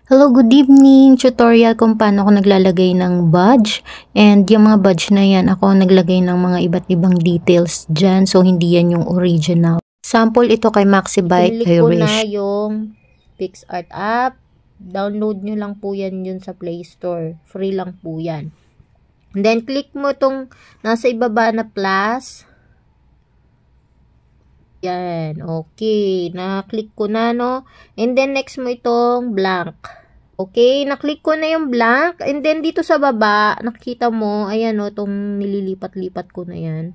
Hello, good evening! Tutorial kung paano ako naglalagay ng badge. And yung mga badge na yan, ako naglagay ng mga iba't ibang details dyan. So, hindi yan yung original. Sample ito kay Maxibyte Pinili ko na Irish. yung PixArt app. Download nyo lang po yan yun sa Play Store. Free lang po yan. And then, click mo itong nasa ibaba na plus. Yan. Okay. Na-click ko na, no? And then, next mo itong blank. Okay. Na-click ko na yung blank. And then, dito sa baba, nakita mo, ayan, no? Itong nililipat-lipat ko na yan.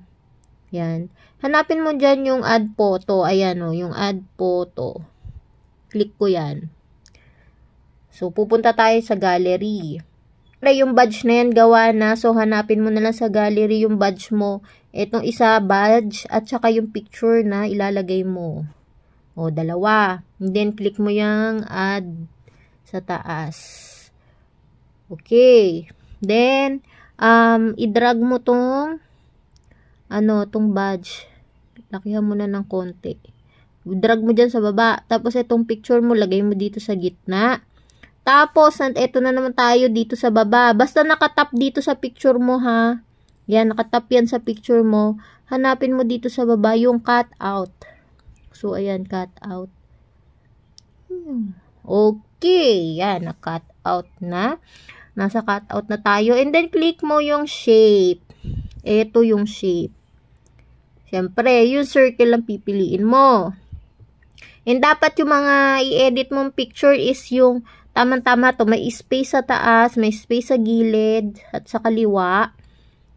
Yan. Hanapin mo dyan yung add photo. Ayan, no? Yung add photo. Click ko yan. So, pupunta tayo sa gallery. Yung badge na yan gawa na. So, hanapin mo na lang sa gallery yung badge mo. Itong isa, badge, at saka yung picture na ilalagay mo. O, dalawa. And then, click mo yung add sa taas. Okay. Then, i-drag mo tong tong badge. Lakihan mo na ng konti. I-drag mo dyan sa baba. Tapos, itong picture mo, lagay mo dito sa gitna. Tapos, ito na naman tayo dito sa baba. Basta nakatap dito sa picture mo, ha? Yan, nakatap yan sa picture mo. Hanapin mo dito sa baba yung cut out. So, ayan, cut out. Okay. Yan, na-cut out na. Nasa cut out na tayo. And then, click mo yung shape. Ito yung shape. Siyempre, yung circle lang pipiliin mo. And dapat yung mga i-edit mong picture is yung tama-tama to. May space sa taas, may space sa gilid, at sa kaliwa.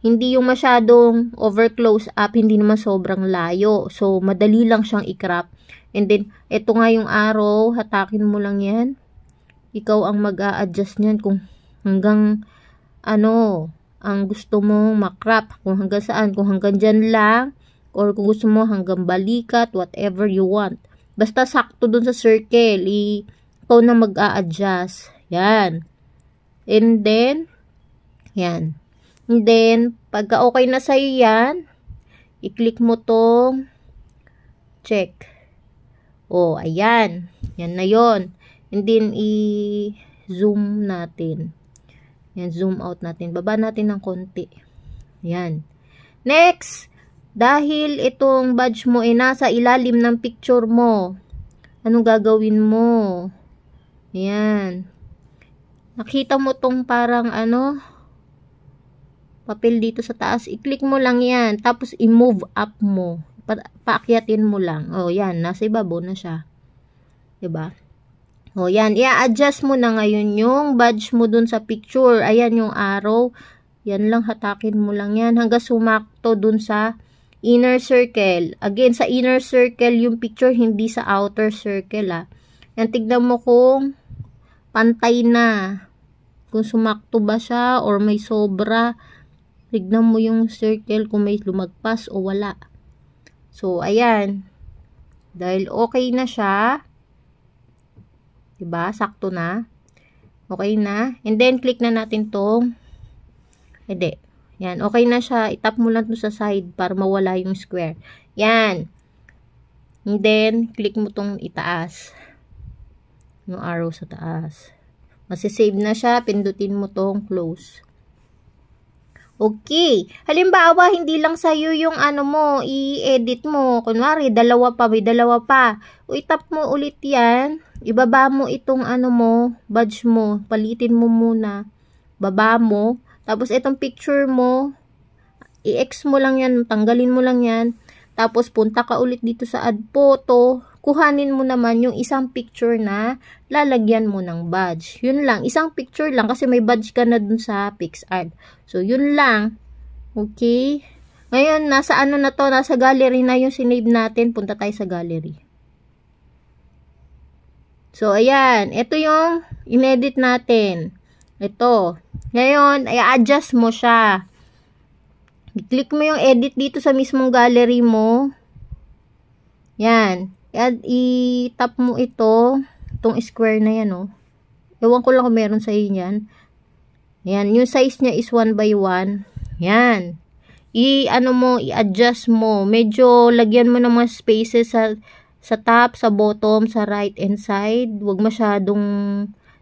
Hindi yung masyadong over close up, hindi naman sobrang layo. So, madali lang siyang i-crop. And then, ito nga yung arrow, hatakin mo lang yan. Ikaw ang mag-a-adjust niyan kung hanggang ang gusto mong makrap. Kung hanggang saan, kung hanggang dyan lang, or kung gusto mo hanggang balikat, whatever you want. Basta sakto dun sa circle, ikaw na mag-a-adjust. Yan. And then, yan. And then, pagka okay na sa'yo yan, i-click mo tong check. O, ayan. Yan na yon. And then, i-zoom natin. Yan, zoom out natin. Baba natin ng konti. Yan. Next, dahil itong badge mo ay nasa ilalim ng picture mo, anong gagawin mo? Yan. Nakita mo tong parang papel dito sa taas, i-click mo lang yan, tapos i-move up mo, paakyatin mo lang. O, yan, nasa ibabaw na siya. Diba? O, yan, i-adjust mo na ngayon yung badge mo dun sa picture. Ayan yung arrow. Yan lang, hatakin mo lang yan, hanggang sumakto dun sa inner circle. Again, sa inner circle yung picture, hindi sa outer circle, ha. Yan, tignan mo kung pantay na. Kung sumakto ba siya, or may sobra. Tignan mo yung circle kung may lumagpas o wala. So, ayan. Dahil okay na siya. Diba? Sakto na. Okay na. And then, click na natin tong. Hindi. Yan. Okay na siya. Itap mo lang to sa side para mawala yung square. Yan. And then, click mo tong itaas. Yung arrow sa taas. Masisave na siya. Pindutin mo tong close. Okay. Halimbawa, hindi lang sa'yo yung mo, i-edit mo. Kunwari, dalawa pa, may dalawa pa. O, itap mo ulit yan. Ibaba mo itong mo, badge mo. Palitin mo muna. Baba mo. Tapos, itong picture mo, i-X mo lang yan, tanggalin mo lang yan. Tapos, punta ka ulit dito sa add photo. Kuhanin mo naman yung isang picture na lalagyan mo ng badge. Yun lang. Isang picture lang kasi may badge ka na dun sa PixArt. So, yun lang. Okay. Ngayon, nasa na to? Nasa gallery na yung sinave natin. Punta tayo sa gallery. So, ayan. Ito yung inedit natin. Ito. Ngayon, i-adjust mo siya. I-click mo yung edit dito sa mismong gallery mo. Yan. I-tap mo itong square na yan, oh. Ewan ko lang kung meron sa inyo yan. Yan, yung size niya is 1 by 1. Yan. I-adjust mo. Medyo lagyan mo ng mga spaces sa top, sa bottom, sa right and side. Huwag masyadong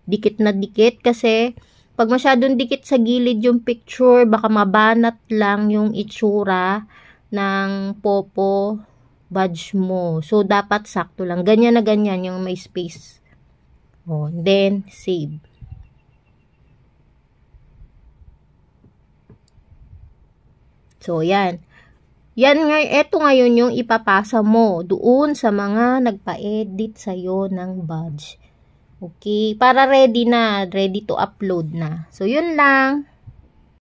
dikit na dikit kasi pag masyadong dikit sa gilid yung picture, baka mabanat lang yung itsura ng Popo badge mo. So, dapat sakto lang. Ganyan na ganyan yung may space. Oh, then, save. So, yan. Yan nga, eto ngayon yung ipapasa mo doon sa mga nagpa-edit sa'yo ng badge. Okay, para ready na, ready to upload na. So, yun lang.